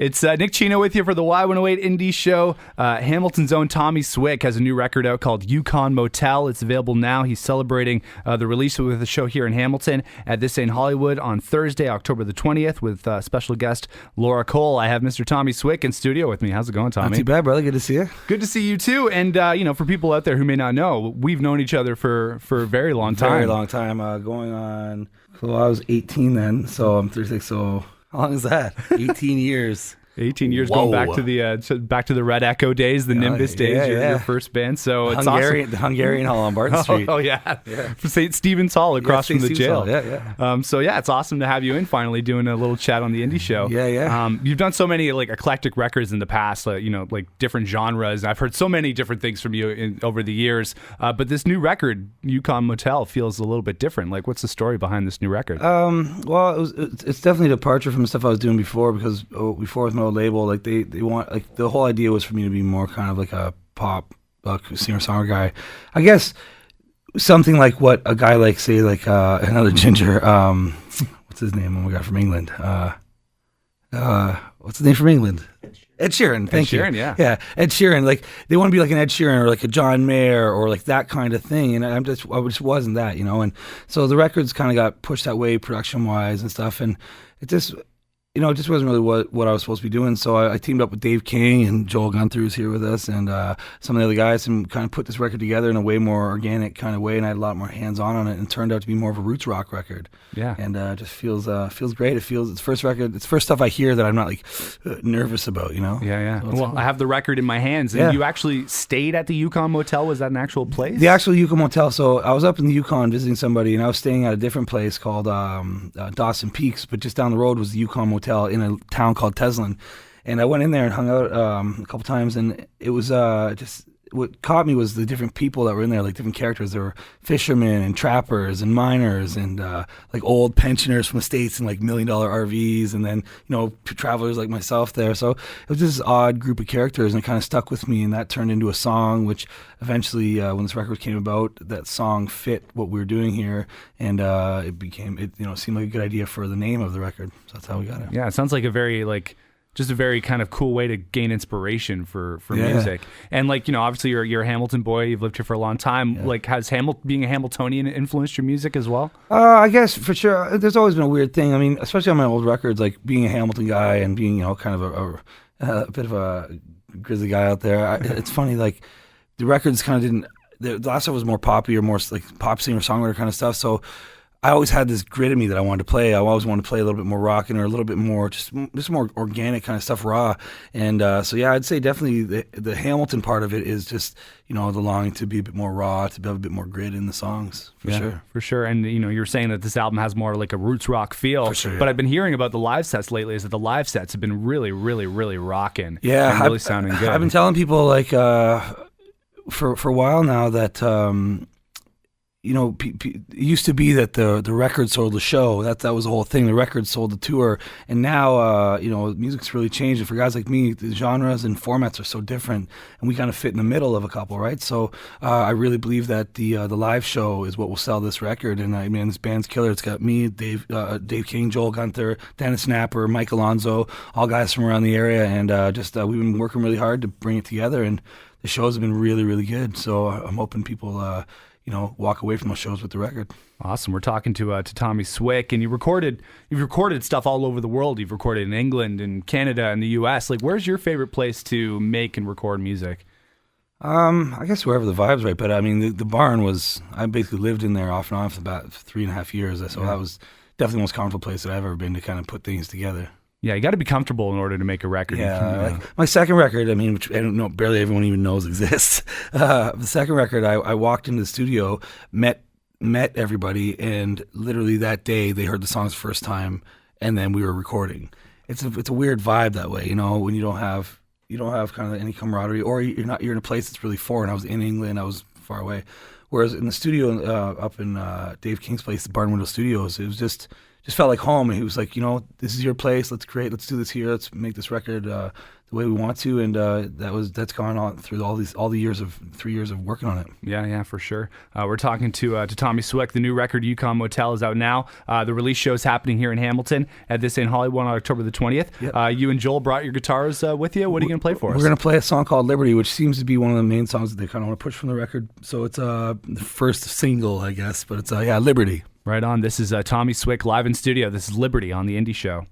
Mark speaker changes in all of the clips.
Speaker 1: It's Nick Chino with you for the Y108 Indie Show. Hamilton's own Tomi Swick has a new record out called Yukon Motel. It's available now. He's celebrating the release with the show here in Hamilton at This Ain't Hollywood on Thursday, October the 20th, with special guest Laura Cole. I have Mr. Tomi Swick in studio with me. How's it going, Tommy?
Speaker 2: Not too bad, brother. Good to see you.
Speaker 1: Good to see you too. And for people out there who may not know, we've known each other for a very long time.
Speaker 2: Very long time. Going on. So I was 18 then. So I'm 36. So how long is that? 18 years.
Speaker 1: 18 years.
Speaker 2: Whoa.
Speaker 1: Going back to the Red Echo days, the Nimbus days, your first band. So it's awesome.
Speaker 2: The Hungarian Hall on Barton Street.
Speaker 1: Oh yeah. From St. Stephen's Hall across from the jail.
Speaker 2: So
Speaker 1: it's awesome to have you in finally doing a little chat on the Indie Show. You've done so many like eclectic records in the past, like different genres. I've heard so many different things from you over the years. But this new record, Yukon Motel, feels a little bit different. Like, what's the story behind this new record?
Speaker 2: Well, it's definitely a departure from the stuff I was doing before, because before with my old label, like they want, like, the whole idea was for me to be more kind of like a pop singer-songwriter guy. I guess something like what a guy like, say, like another ginger, what's his name? Oh my God, from England. What's his name from England? Ed Sheeran. Thank you. Yeah, Ed Sheeran. Like, they want to be like an Ed Sheeran or like a John Mayer or like that kind of thing, and I just wasn't that, And so the records kind of got pushed that way, production-wise and stuff, and it just. It just wasn't really what I was supposed to be doing. So I teamed up with Dave King, and Joel Gunther's here with us, and some of the other guys, and kind of put this record together in a way more organic kind of way, and I had a lot more hands-on on it, and it turned out to be more of a roots rock record.
Speaker 1: Yeah.
Speaker 2: And it just feels great. It's the first record. It's the first stuff I hear that I'm not like nervous about,
Speaker 1: Yeah.
Speaker 2: So
Speaker 1: well, I have the record in my hands, and you actually stayed at the Yukon Motel. Was that an actual place?
Speaker 2: The actual Yukon Motel. So I was up in the Yukon visiting somebody, and I was staying at a different place called Dawson Peaks, but just down the road was the Yukon Motel in a town called Teslin, and I went in there and hung out a couple times, and it was just what caught me was the different people that were in there, like different characters. There were fishermen and trappers and miners and like old pensioners from the States and like $1 million RVs, and then travelers like myself there. So it was just this odd group of characters, and it kind of stuck with me, and that turned into a song, which eventually when this record came about, that song fit what we were doing here, and it seemed like a good idea for the name of the record. So that's how we got it.
Speaker 1: Yeah, it sounds like a very kind of cool way to gain inspiration for music. And obviously you're a Hamilton boy. You've lived here for a long time. Yeah. Like, has being a Hamiltonian influenced your music as well?
Speaker 2: I guess for sure. There's always been a weird thing. I mean, especially on my old records, like being a Hamilton guy and being kind of a bit of a grizzly guy out there. It's funny, like the records kind of didn't. The last stuff was more poppy or more like pop singer songwriter kind of stuff. So I always had this grit in me that I wanted to play. I always wanted to play a little bit more rockin' or a little bit more just more organic kind of stuff, raw. And so I'd say definitely the Hamilton part of it is just the longing to be a bit more raw, to have a bit more grit in the songs, for sure. And you're saying that this album has more like a roots rock feel. For sure, But I've been hearing about the live sets lately. Is that the live sets have been really, really, really rocking? Yeah, and really sounding good. I've been telling people like for a while now that. It used to be that the record sold the show. That was the whole thing. The record sold the tour, and now music's really changed. And for guys like me, the genres and formats are so different, and we kind of fit in the middle of a couple, right? So I really believe that the live show is what will sell this record. And I mean, this band's killer. It's got me, Dave King, Joel Gunther, Dennis Napper, Mike Alonso, all guys from around the area, and we've been working really hard to bring it together. And the shows have been really, really good. So I'm hoping people. Walk away from those shows with the record.
Speaker 1: Awesome. We're talking to Tomi Swick, and you've recorded stuff all over the world. You've recorded in England and Canada and the U.S. Like, where's your favorite place to make and record music?
Speaker 2: I guess wherever the vibe's right. But I mean, the barn I basically lived in there off and on for about 3.5 years. So that was definitely the most comfortable place that I've ever been to kind of put things together.
Speaker 1: Yeah, you got to be comfortable in order to make a record.
Speaker 2: Yeah, like my second record, I mean, which I don't know, barely everyone even knows exists. The second record, I walked into the studio, met everybody, and literally that day they heard the songs the first time, and then we were recording. It's a weird vibe that way, when you don't have kind of any camaraderie, or you're in a place that's really foreign. I was in England, I was far away. Whereas in the studio up in Dave King's place, the Barn Window Studios, it was just just felt like home. And he was like, this is your place. Let's do this here. Let's make this record the way we want to. And that's gone on through all the 3 years of working on it.
Speaker 1: Yeah, for sure. We're talking to Tomi Swick. The new record Yukon Motel is out now. The release show is happening here in Hamilton at This Ain't Hollywood on October the 20th. Yep. You and Joel brought your guitars with you. What are you going to play for us?
Speaker 2: We're going to play a song called Liberty, which seems to be one of the main songs that they kind of want to push from the record. So it's the first single, I guess, but it's Liberty.
Speaker 1: Right on. This is Tomi Swick live in studio. This is Liberty on the Indie Show.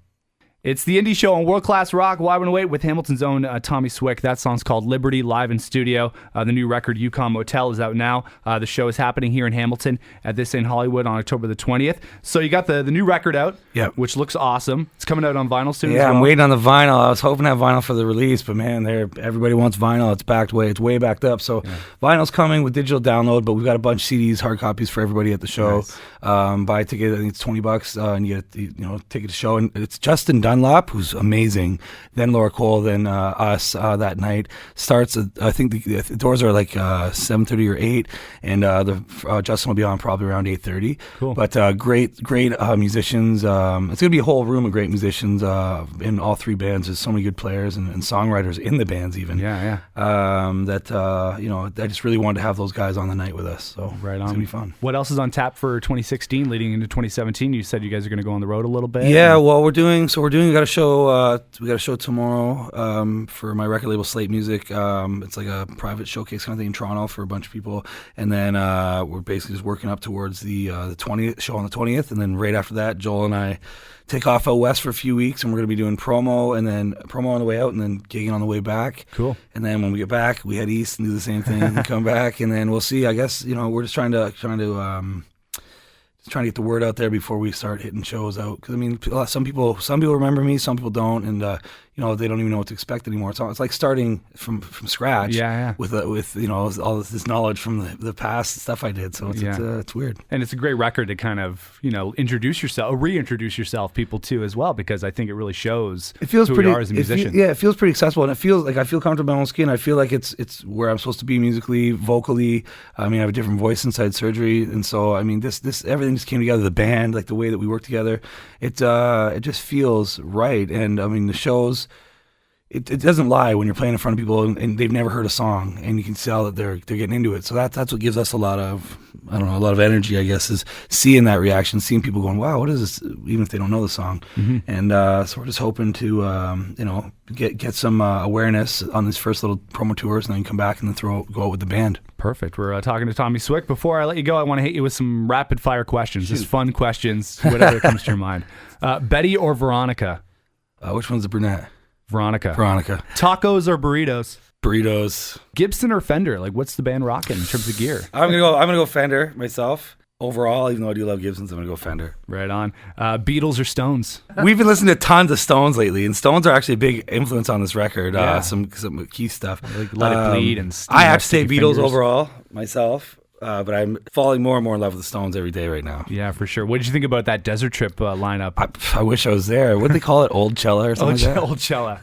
Speaker 1: It's the Indie Show on World Class Rock, Y108 with Hamilton's own Tomi Swick. That song's called Liberty, live in studio. The new record, Yukon Motel, is out now. The show is happening here in Hamilton at This Ain't Hollywood on October the 20th. So you got the new record out, which looks awesome. It's coming out on vinyl soon as well.
Speaker 2: I'm waiting on the vinyl. I was hoping to have vinyl for the release, but man, everybody wants vinyl. It's way backed up. So vinyl's coming with digital download, but we've got a bunch of CDs, hard copies for everybody at the show. Nice. Buy a ticket, I think it's $20, and you get ticket to show. And it's Justin Dunlop, who's amazing, then Laura Cole, then us that night. Starts I think the doors are like 7:30 or 8, and Justin will be on probably around 8:30.
Speaker 1: Cool.
Speaker 2: But great musicians. It's gonna be a whole room of great musicians in all three bands. There's so many good players and songwriters in the bands even. I just really wanted to have those guys on the night with us. So
Speaker 1: right on.
Speaker 2: It's gonna be fun.
Speaker 1: What else is on tap for 2016 leading into 2017? You said you guys are gonna go on the road a little bit.
Speaker 2: Yeah, well we got a show. We got a show tomorrow for my record label Slate Music. It's like a private showcase kind of thing in Toronto for a bunch of people, and then we're basically just working up towards the 20th show on the 20th, and then right after that, Joel and I take off out west for a few weeks, and we're going to be doing promo on the way out, and then gigging on the way back.
Speaker 1: Cool.
Speaker 2: And then when we get back, we head east and do the same thing, and come back, and then we'll see. I guess we're just trying to get the word out there before we start hitting shows out. Because I mean, some people remember me, some people don't, and they don't even know what to expect anymore. It's like starting from scratch. With all this knowledge from the past stuff I did. So it's weird.
Speaker 1: And it's a great record to kind of reintroduce yourself people to as well, because I think it really shows who you are as a musician.
Speaker 2: It feels pretty accessible, and it feels like I feel comfortable in my own skin. I feel like it's where I'm supposed to be musically, vocally. I mean, I have a different voice inside surgery, and so I mean, this everything just came together. The band, like the way that we work together, it just feels right. And I mean, the shows. It doesn't lie when you're playing in front of people and they've never heard a song, and you can tell that they're getting into it. So that's what gives us a lot of energy, I guess, is seeing that reaction, seeing people going, wow, what is this, even if they don't know the song. Mm-hmm. And so we're just hoping to get some awareness on these first little promo tours, and then come back and then go out with the band.
Speaker 1: Perfect. We're talking to Tomi Swick. Before I let you go, I want to hit you with some rapid fire questions. Just fun questions, whatever comes to your mind. Betty or Veronica?
Speaker 2: Which one's the brunette?
Speaker 1: Veronica.
Speaker 2: Tacos
Speaker 1: or burritos?
Speaker 2: Burritos.
Speaker 1: Gibson or Fender? Like, what's the band rocking in terms of gear?
Speaker 2: I'm gonna go Fender myself. Overall, even though I do love Gibsons, I'm gonna go Fender.
Speaker 1: Right on. Beatles or Stones?
Speaker 2: We've been listening to tons of Stones lately, and Stones are actually a big influence on this record. Some key stuff.
Speaker 1: Like Let It Bleed and
Speaker 2: I have to say Beatles overall myself. But I'm falling more and more in love with the Stones every day right now.
Speaker 1: Yeah, for sure. What did you think about that Desert Trip lineup?
Speaker 2: I wish I was there. What do they call it? Old Cella or something like that?
Speaker 1: Old Cella.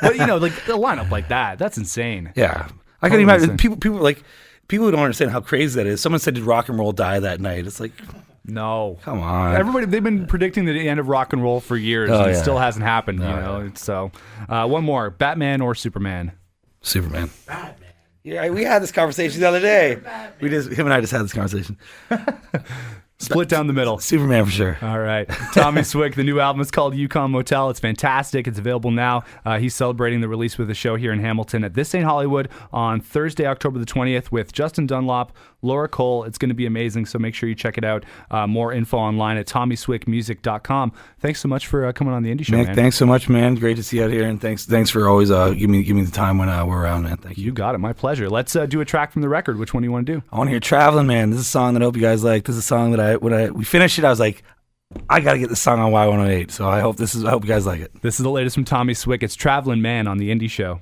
Speaker 1: But, like a lineup like that, that's insane.
Speaker 2: Yeah. I can imagine. People who don't understand how crazy that is. Someone said, did rock and roll die that night? It's like...
Speaker 1: No.
Speaker 2: Come on.
Speaker 1: Everybody, they've been predicting the end of rock and roll for years, and it still hasn't happened, So, one more. Batman or Superman?
Speaker 2: Superman. Batman. Yeah, we had this conversation the other day. Him and I just had this conversation.
Speaker 1: Split down the middle.
Speaker 2: Superman for sure.
Speaker 1: All right. Tomi Swick, the new album is called Yukon Motel. It's fantastic. It's available now. He's celebrating the release with a show here in Hamilton at This Ain't Hollywood on Thursday, October the 20th with Justin Dunlop, Laura Cole. It's going to be amazing, so make sure you check it out. More info online at tomiswickmusic.com. Thanks so much for coming on the Indie Show,
Speaker 2: Nick, man. Thanks so much, man. Great to see you out here, and thanks for always giving me the time when we're around, man. Thank you.
Speaker 1: You got it. My pleasure. Let's do a track from the record. Which one do you want to do?
Speaker 2: I want to hear Traveling Man. This is a song that I hope you guys like. This is a song that when we finished it, I was like, I got to get this song on Y108. So I hope you guys like it.
Speaker 1: This is the latest from Tomi Swick. It's Traveling Man on the Indie Show.